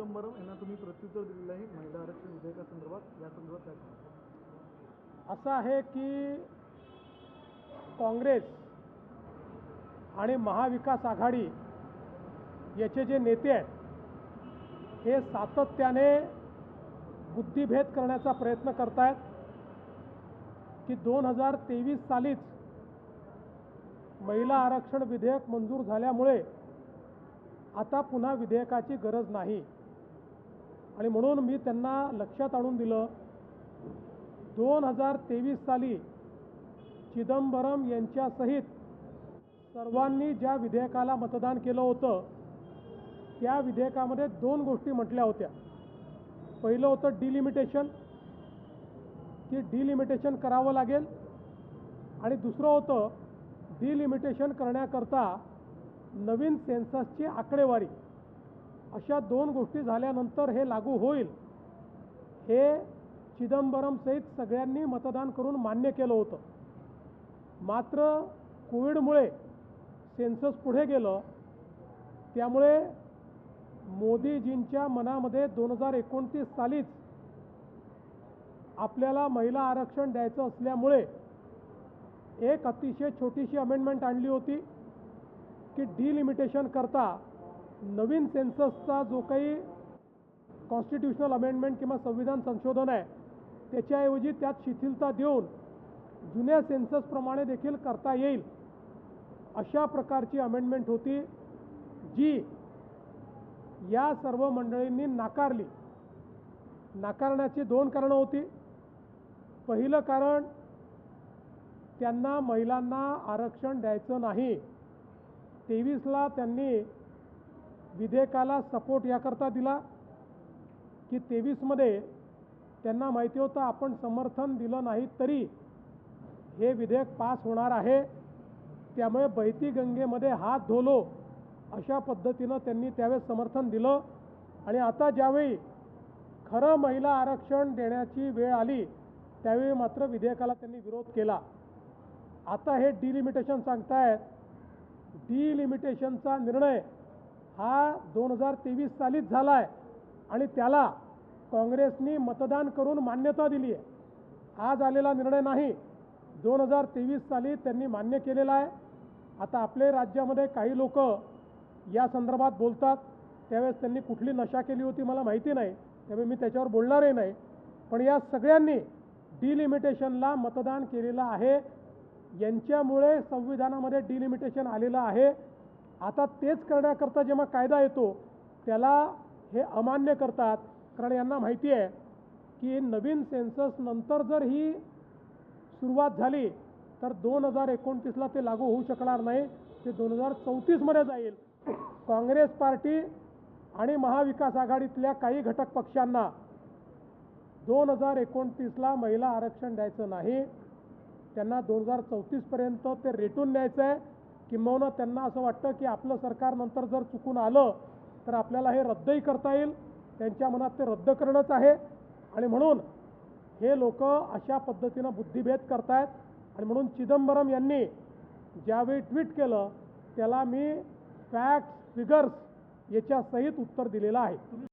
चिदंबरम यांना तुम्ही प्रत्युत्तर दिलेलं आहे महिला आरक्षण विधेयकासंदर्भात, या संदर्भात काय सांगता? असं आहे की काँग्रेस आणि महाविकास आघाडी याचे जे नेते आहेत हे सातत्याने बुद्धिभेद करण्याचा प्रयत्न करत आहेत की 2023 सालीच महिला आरक्षण विधेयक मंजूर झाल्यामुळे आता पुन्हा विधेयकाची गरज नाही आणि म्हणून मी त्यांना लक्षात आणून दिलं 2023 साली चिदंबरम यांच्यासहित सर्वांनी ज्या विधेयकाला मतदान केलं होतं त्या विधेयकामध्ये दोन गोष्टी म्हटल्या होत्या. पहिलं होतं डिलिमिटेशन, की डिलिमिटेशन करावं लागेल, आणि दुसरं होतं डिलिमिटेशन करण्याकरता नवीन सेन्ससची आकडेवारी. अशा दोन गोष्टी झाल्यानंतर हे लागू होईल हे चिदंबरम सहित सगळ्यांनी मतदान करून मान्य केलं होतं. मात्र कोविडमुळे सेन्सस पुढे गेलं, त्यामुळे मोदीजींच्या मनामध्ये 2029 सालीच आपल्याला महिला आरक्षण द्यायचं असल्यामुळे एक अतिशय छोटीशी अमेंडमेंट आणली होती की डिलिमिटेशन करता नवीन सेन्ससचा जो काही कॉन्स्टिट्यूशनल अमेंडमेंट किंवा संविधान संशोधन आहे त्याच्याऐवजी त्यात शिथिलता देऊन जुन्या सेन्ससप्रमाणे देखील करता येईल अशा प्रकारची अमेंडमेंट होती, जी या सर्व मंडळींनी नाकारली. नाकारण्याची दोन कारणं होती. पहिलं कारण, त्यांना महिलांना आरक्षण द्यायचं नाही. 23ला त्यांनी विधेयकाला सपोर्ट याकरता दिला की 23मध्ये त्यांना माहिती होतं आपण समर्थन दिलं नाही तरी हे विधेयक पास होणार आहे, त्यामुळे बहती गंगेमध्ये हात धोलो अशा पद्धतीनं त्यांनी त्यावेळेस समर्थन दिलं. आणि आता ज्यावेळी खरं महिला आरक्षण देण्याची वेळ आली त्यावेळी मात्र विधेयकाला त्यांनी विरोध केला. आता हे डिलिमिटेशन सांगतायत. डिलिमिटेशनचा निर्णय हा 2023 सालीच झाला आहे आणि त्याला काँग्रेसनी मतदान करून मान्यता दिली आहे. आज आलेला निर्णय नाही, 2023 साली त्यांनी मान्य केलेला आहे. आता आपले राज्यामध्ये काही लोक या संदर्भात बोलतात, त्यावेळेस त्यांनी कुठली नशा केली होती मला माहिती नाही, त्यामुळे मी त्याच्यावर बोलणारही नाही. पण या सगळ्यांनी डिलिमिटेशनला मतदान केलेलं आहे. यांच्यामुळे संविधानामध्ये डिलिमिटेशन आलेलं आहे. आता तेच करण्याकरता जेव्हा कायदा येतो त्याला हे अमान्य करतात, कारण यांना माहिती आहे की नवीन सेन्सस नंतर जर ही सुरुवात झाली तर 2029ला ते लागू होऊ शकणार नाही, ते 2034मध्ये जाईल. काँग्रेस पार्टी आणि महाविकास आघाडीतल्या काही घटक पक्षांना 2029ला महिला आरक्षण द्यायचं नाही, त्यांना 2034पर्यंत ते रेटून न्यायचं आहे. किंबहुना त्यांना असं वाटतं की आपलं सरकार नंतर जर चुकून आलं तर आपल्याला हे रद्दही करता येईल. त्यांच्या मनात ते रद्द करणंच आहे आणि म्हणून हे लोक अशा पद्धतीनं बुद्धिभेद करतायत. आणि म्हणून चिदंबरम यांनी ज्यावेळी ट्विट केलं त्याला मी फॅक्ट्स फिगर्स याच्यासहित उत्तर दिलेलं आहे.